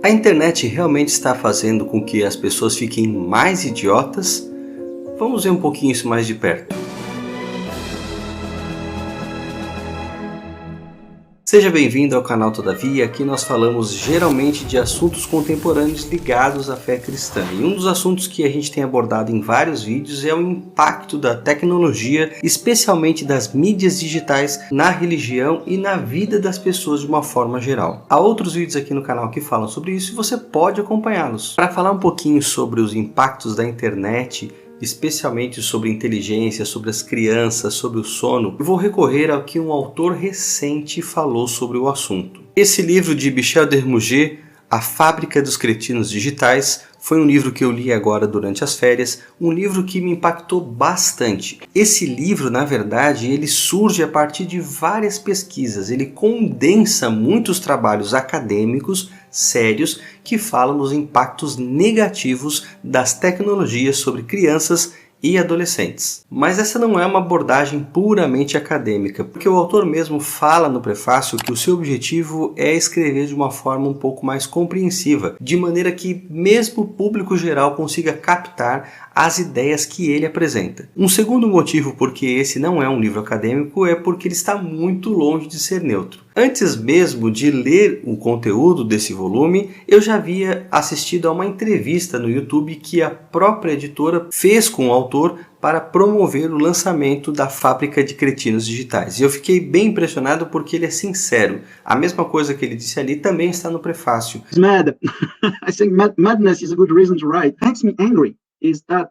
A internet realmente está fazendo com que as pessoas fiquem mais idiotas? Vamos ver um pouquinho isso mais de perto. Seja bem-vindo ao canal Todavia. Aqui nós falamos geralmente de assuntos contemporâneos ligados à fé cristã. E um dos assuntos que a gente tem abordado em vários vídeos é o impacto da tecnologia, especialmente das mídias digitais, na religião e na vida das pessoas de uma forma geral. Há outros vídeos aqui no canal que falam sobre isso e você pode acompanhá-los. Para falar um pouquinho sobre os impactos da internet, especialmente sobre inteligência, sobre as crianças, sobre o sono, eu vou recorrer ao que um autor recente falou sobre o assunto. Esse livro de Michel Dermouget, A Fábrica dos Cretinos Digitais, foi um livro que eu li agora durante as férias, um livro que me impactou bastante. Esse livro, na verdade, ele surge a partir de várias pesquisas, ele condensa muitos trabalhos acadêmicos sérios que falam dos impactos negativos das tecnologias sobre crianças e adolescentes. Mas essa não é uma abordagem puramente acadêmica, porque o autor mesmo fala no prefácio que o seu objetivo é escrever de uma forma um pouco mais compreensiva, de maneira que mesmo o público geral consiga captar as ideias que ele apresenta. Um segundo motivo porque esse não é um livro acadêmico é porque ele está muito longe de ser neutro. Antes mesmo de ler o conteúdo desse volume, eu já havia assistido a uma entrevista no YouTube que a própria editora fez com o autor para promover o lançamento da Fábrica de Cretinos Digitais. E eu fiquei bem impressionado porque ele é sincero. A mesma coisa que ele disse ali também está no prefácio. Mad. I think madness is a good reason to write. Makes me angry is that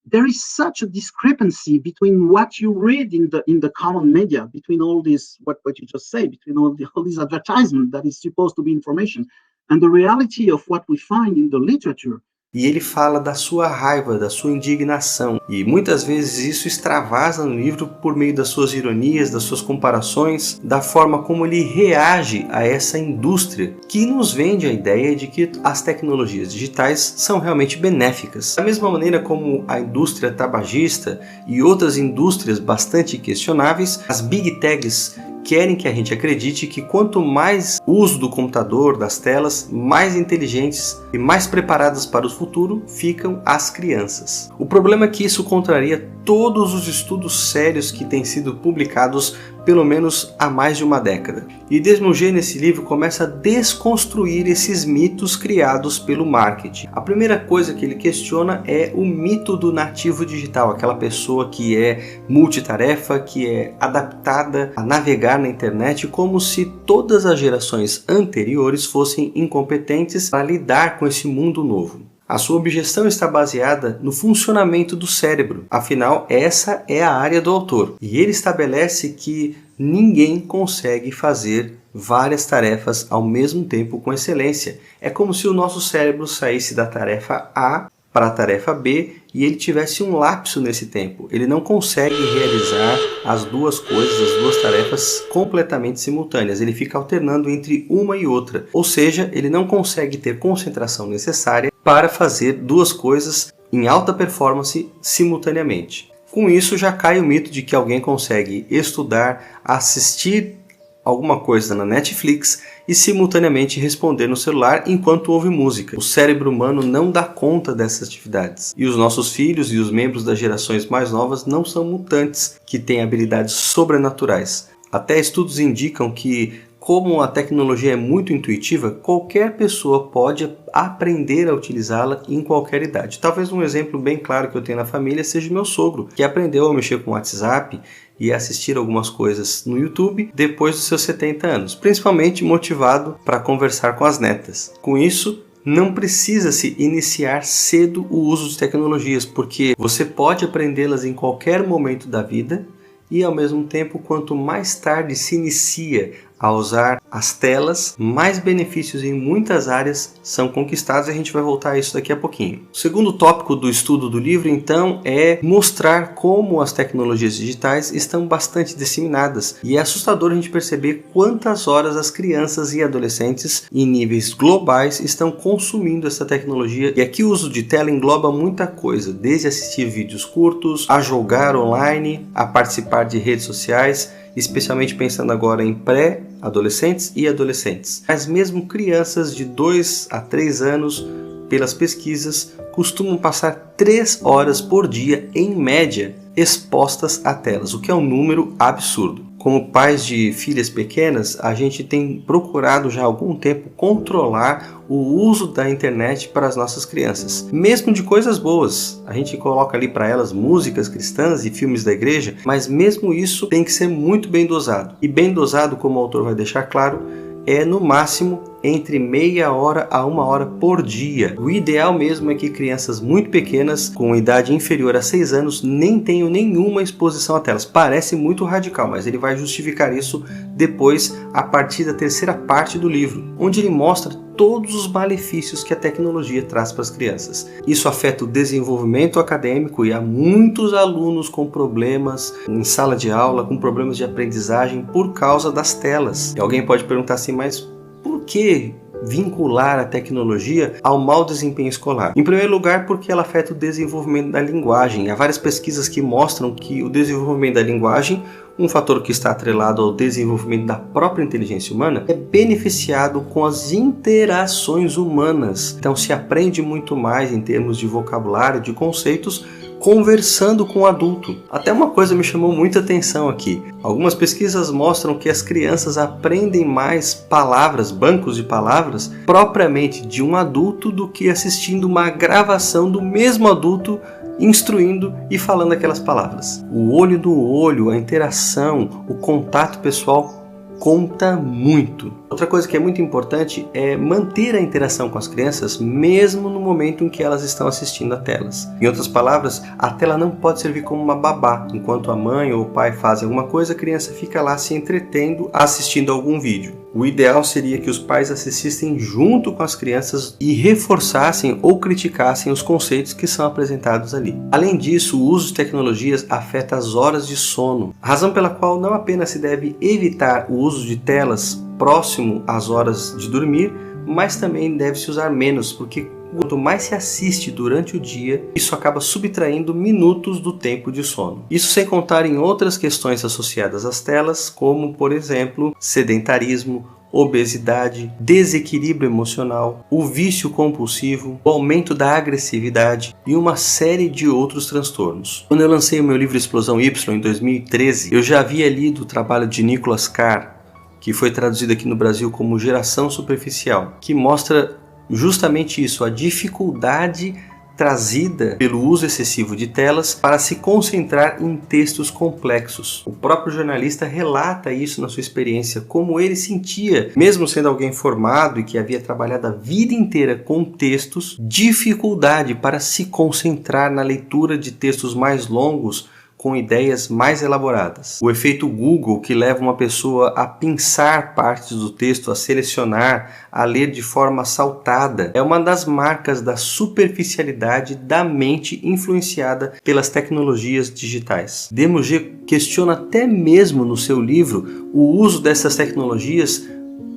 there is such a discrepancy between what you read in the common media, between all this what you just say, between all this advertisement that is supposed to be information, and the reality of what we find in the literature. E ele fala da sua raiva, da sua indignação. E muitas vezes isso extravasa no livro por meio das suas ironias, das suas comparações, da forma como ele reage a essa indústria que nos vende a ideia de que as tecnologias digitais são realmente benéficas. Da mesma maneira como a indústria tabagista e outras indústrias bastante questionáveis, as big techs querem que a gente acredite que quanto mais uso do computador, das telas, mais inteligentes e mais preparadas para o futuro ficam as crianças. O problema é que isso contraria todos os estudos sérios que têm sido publicados pelo menos há mais de uma década. E Dermouget nesse livro começa a desconstruir esses mitos criados pelo marketing. A primeira coisa que ele questiona é o mito do nativo digital, aquela pessoa que é multitarefa, que é adaptada a navegar na internet como se todas as gerações anteriores fossem incompetentes para lidar com esse mundo novo. A sua objeção está baseada no funcionamento do cérebro, afinal essa é a área do autor. E ele estabelece que ninguém consegue fazer várias tarefas ao mesmo tempo com excelência. É como se o nosso cérebro saísse da tarefa A para a tarefa B e ele tivesse um lapso nesse tempo. Ele não consegue realizar as duas coisas, as duas tarefas completamente simultâneas. Ele fica alternando entre uma e outra. Ou seja, ele não consegue ter concentração necessária para fazer duas coisas em alta performance simultaneamente. Com isso já cai o mito de que alguém consegue estudar, assistir alguma coisa na Netflix e simultaneamente responder no celular enquanto ouve música. O cérebro humano não dá conta dessas atividades. E os nossos filhos e os membros das gerações mais novas não são mutantes que têm habilidades sobrenaturais. Até estudos indicam que, como a tecnologia é muito intuitiva, qualquer pessoa pode aprender a utilizá-la em qualquer idade. Talvez um exemplo bem claro que eu tenho na família seja meu sogro, que aprendeu a mexer com o WhatsApp e assistir algumas coisas no YouTube depois dos seus 70 anos, principalmente motivado para conversar com as netas. Com isso, não precisa se iniciar cedo o uso de tecnologias, porque você pode aprendê-las em qualquer momento da vida e, ao mesmo tempo, quanto mais tarde se inicia a usar as telas, mais benefícios em muitas áreas são conquistados e a gente vai voltar a isso daqui a pouquinho. O segundo tópico do estudo do livro, então, é mostrar como as tecnologias digitais estão bastante disseminadas e é assustador a gente perceber quantas horas as crianças e adolescentes em níveis globais estão consumindo essa tecnologia. E aqui o uso de tela engloba muita coisa, desde assistir vídeos curtos, a jogar online, a participar de redes sociais, especialmente pensando agora em pré adolescentes e adolescentes. Mas mesmo crianças de 2 a 3 anos, pelas pesquisas, costumam passar 3 horas por dia, em média, expostas a telas, o que é um número absurdo. Como pais de filhas pequenas, a gente tem procurado já há algum tempo controlar o uso da internet para as nossas crianças, mesmo de coisas boas. A gente coloca ali para elas músicas cristãs e filmes da igreja, mas mesmo isso tem que ser muito bem dosado. E bem dosado, como o autor vai deixar claro, é no máximo entre meia hora a 1 hora por dia. O ideal mesmo é que crianças muito pequenas, com idade inferior a 6 anos, nem tenham nenhuma exposição a telas. Parece muito radical, mas ele vai justificar isso depois, a partir da terceira parte do livro, onde ele mostra todos os malefícios que a tecnologia traz para as crianças. Isso afeta o desenvolvimento acadêmico e há muitos alunos com problemas em sala de aula, com problemas de aprendizagem por causa das telas. E alguém pode perguntar assim, mas por que vincular a tecnologia ao mau desempenho escolar? Em primeiro lugar, porque ela afeta o desenvolvimento da linguagem. Há várias pesquisas que mostram que o desenvolvimento da linguagem, um fator que está atrelado ao desenvolvimento da própria inteligência humana, é beneficiado com as interações humanas. Então se aprende muito mais em termos de vocabulário, de conceitos, conversando com o adulto. Até uma coisa me chamou muita atenção aqui. Algumas pesquisas mostram que as crianças aprendem mais palavras, bancos de palavras, propriamente de um adulto do que assistindo uma gravação do mesmo adulto instruindo e falando aquelas palavras. O olho no olho, a interação, o contato pessoal conta muito. Outra coisa que é muito importante é manter a interação com as crianças mesmo no momento em que elas estão assistindo a telas. Em outras palavras, a tela não pode servir como uma babá. Enquanto a mãe ou o pai fazem alguma coisa, a criança fica lá se entretendo assistindo algum vídeo. O ideal seria que os pais assistissem junto com as crianças e reforçassem ou criticassem os conceitos que são apresentados ali. Além disso, o uso de tecnologias afeta as horas de sono, razão pela qual não apenas se deve evitar o uso de telas próximo às horas de dormir, mas também deve-se usar menos, porque quanto mais se assiste durante o dia, isso acaba subtraindo minutos do tempo de sono. Isso sem contar em outras questões associadas às telas, como, por exemplo, sedentarismo, obesidade, desequilíbrio emocional, o vício compulsivo, o aumento da agressividade e uma série de outros transtornos. Quando eu lancei o meu livro Explosão Y em 2013, eu já havia lido o trabalho de Nicholas Carr, que foi traduzido aqui no Brasil como Geração Superficial, que mostra justamente isso, a dificuldade trazida pelo uso excessivo de telas para se concentrar em textos complexos. O próprio jornalista relata isso na sua experiência, como ele sentia, mesmo sendo alguém formado e que havia trabalhado a vida inteira com textos, dificuldade para se concentrar na leitura de textos mais longos, com ideias mais elaboradas. O efeito Google, que leva uma pessoa a pensar partes do texto, a selecionar, a ler de forma saltada, é uma das marcas da superficialidade da mente influenciada pelas tecnologias digitais. Desmurger questiona até mesmo no seu livro o uso dessas tecnologias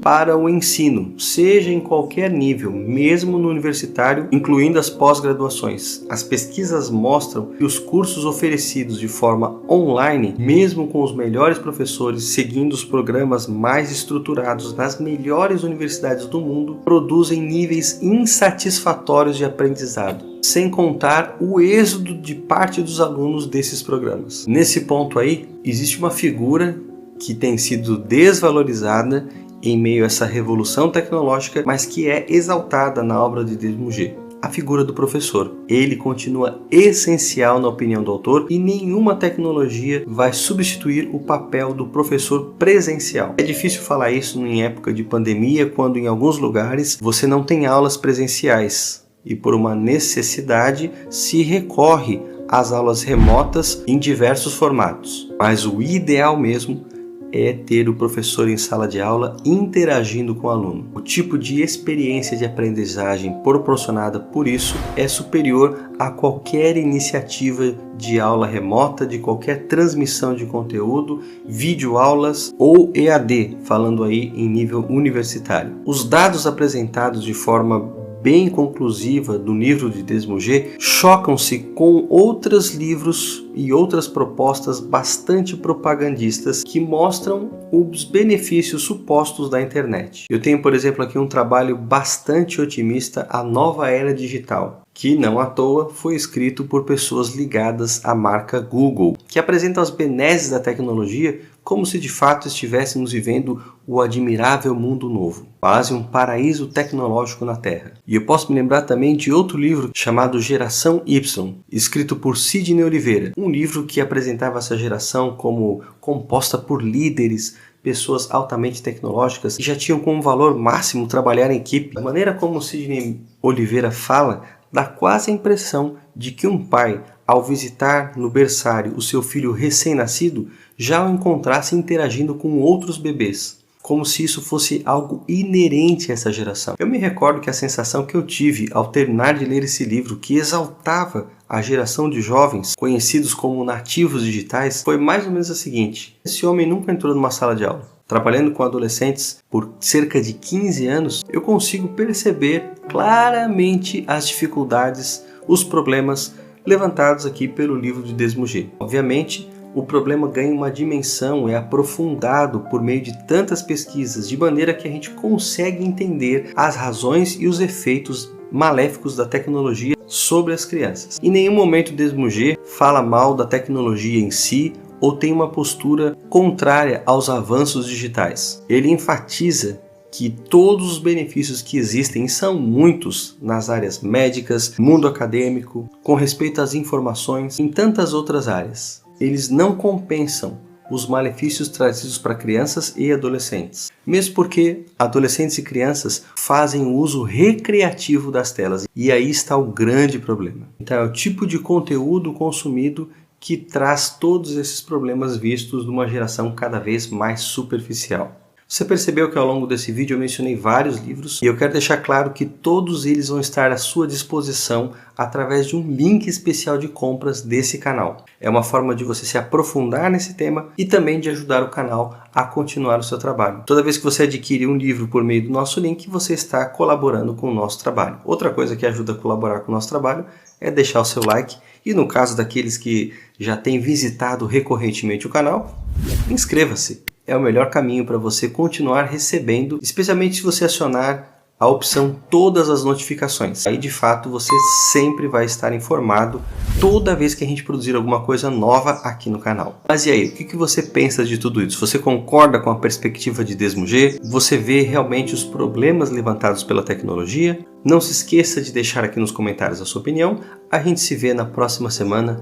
para o ensino, seja em qualquer nível, mesmo no universitário, incluindo as pós-graduações. As pesquisas mostram que os cursos oferecidos de forma online, mesmo com os melhores professores, seguindo os programas mais estruturados nas melhores universidades do mundo, produzem níveis insatisfatórios de aprendizado, sem contar o êxodo de parte dos alunos desses programas. Nesse ponto aí, existe uma figura que tem sido desvalorizada em meio a essa revolução tecnológica, mas que é exaltada na obra de Desmurger: a figura do professor. Ele continua essencial na opinião do autor e nenhuma tecnologia vai substituir o papel do professor presencial. É difícil falar isso em época de pandemia, quando em alguns lugares você não tem aulas presenciais e por uma necessidade se recorre às aulas remotas em diversos formatos. Mas o ideal mesmo é ter o professor em sala de aula interagindo com o aluno. O tipo de experiência de aprendizagem proporcionada por isso é superior a qualquer iniciativa de aula remota, de qualquer transmissão de conteúdo, videoaulas ou EAD, falando aí em nível universitário. Os dados apresentados de forma bem conclusiva do livro de Desmogé chocam-se com outros livros e outras propostas bastante propagandistas que mostram os benefícios supostos da internet. Eu tenho, por exemplo, aqui um trabalho bastante otimista, A Nova Era Digital, que não à toa foi escrito por pessoas ligadas à marca Google, que apresenta as benesses da tecnologia como se de fato estivéssemos vivendo o admirável mundo novo, quase um paraíso tecnológico na Terra. E eu posso me lembrar também de outro livro chamado Geração Y, escrito por Sidney Oliveira, um livro que apresentava essa geração como composta por líderes, pessoas altamente tecnológicas que já tinham como valor máximo trabalhar em equipe. A maneira como Sidney Oliveira fala dá quase a impressão de que um pai, ao visitar no berçário o seu filho recém-nascido, já o encontrasse interagindo com outros bebês, como se isso fosse algo inerente a essa geração. Eu me recordo que a sensação que eu tive ao terminar de ler esse livro, que exaltava a geração de jovens, conhecidos como nativos digitais, foi mais ou menos a seguinte: esse homem nunca entrou numa sala de aula. Trabalhando com adolescentes por cerca de 15 anos, eu consigo perceber claramente as dificuldades, os problemas levantados aqui pelo livro de Desmogé. Obviamente, o problema ganha uma dimensão, é aprofundado por meio de tantas pesquisas, de maneira que a gente consegue entender as razões e os efeitos maléficos da tecnologia sobre as crianças. Em nenhum momento Desmogé fala mal da tecnologia em si ou tem uma postura contrária aos avanços digitais. Ele enfatiza que todos os benefícios que existem, e são muitos, nas áreas médicas, mundo acadêmico, com respeito às informações, em tantas outras áreas, eles não compensam os malefícios trazidos para crianças e adolescentes. Mesmo porque adolescentes e crianças fazem uso recreativo das telas. E aí está o grande problema. Então é o tipo de conteúdo consumido que traz todos esses problemas vistos numa geração cada vez mais superficial. Você percebeu que ao longo desse vídeo eu mencionei vários livros e eu quero deixar claro que todos eles vão estar à sua disposição através de um link especial de compras desse canal. É uma forma de você se aprofundar nesse tema e também de ajudar o canal a continuar o seu trabalho. Toda vez que você adquire um livro por meio do nosso link, você está colaborando com o nosso trabalho. Outra coisa que ajuda a colaborar com o nosso trabalho é deixar o seu like e, no caso daqueles que já têm visitado recorrentemente o canal, inscreva-se. É o melhor caminho para você continuar recebendo, especialmente se você acionar a opção todas as notificações. Aí de fato você sempre vai estar informado toda vez que a gente produzir alguma coisa nova aqui no canal. Mas e aí, o que você pensa de tudo isso? Você concorda com a perspectiva de Desmogé? Você vê realmente os problemas levantados pela tecnologia? Não se esqueça de deixar aqui nos comentários a sua opinião. A gente se vê na próxima semana.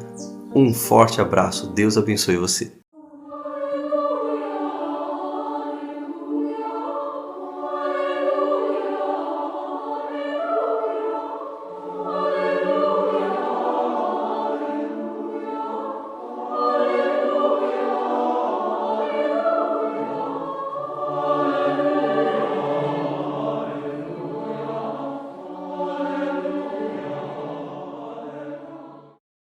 Um forte abraço. Deus abençoe você.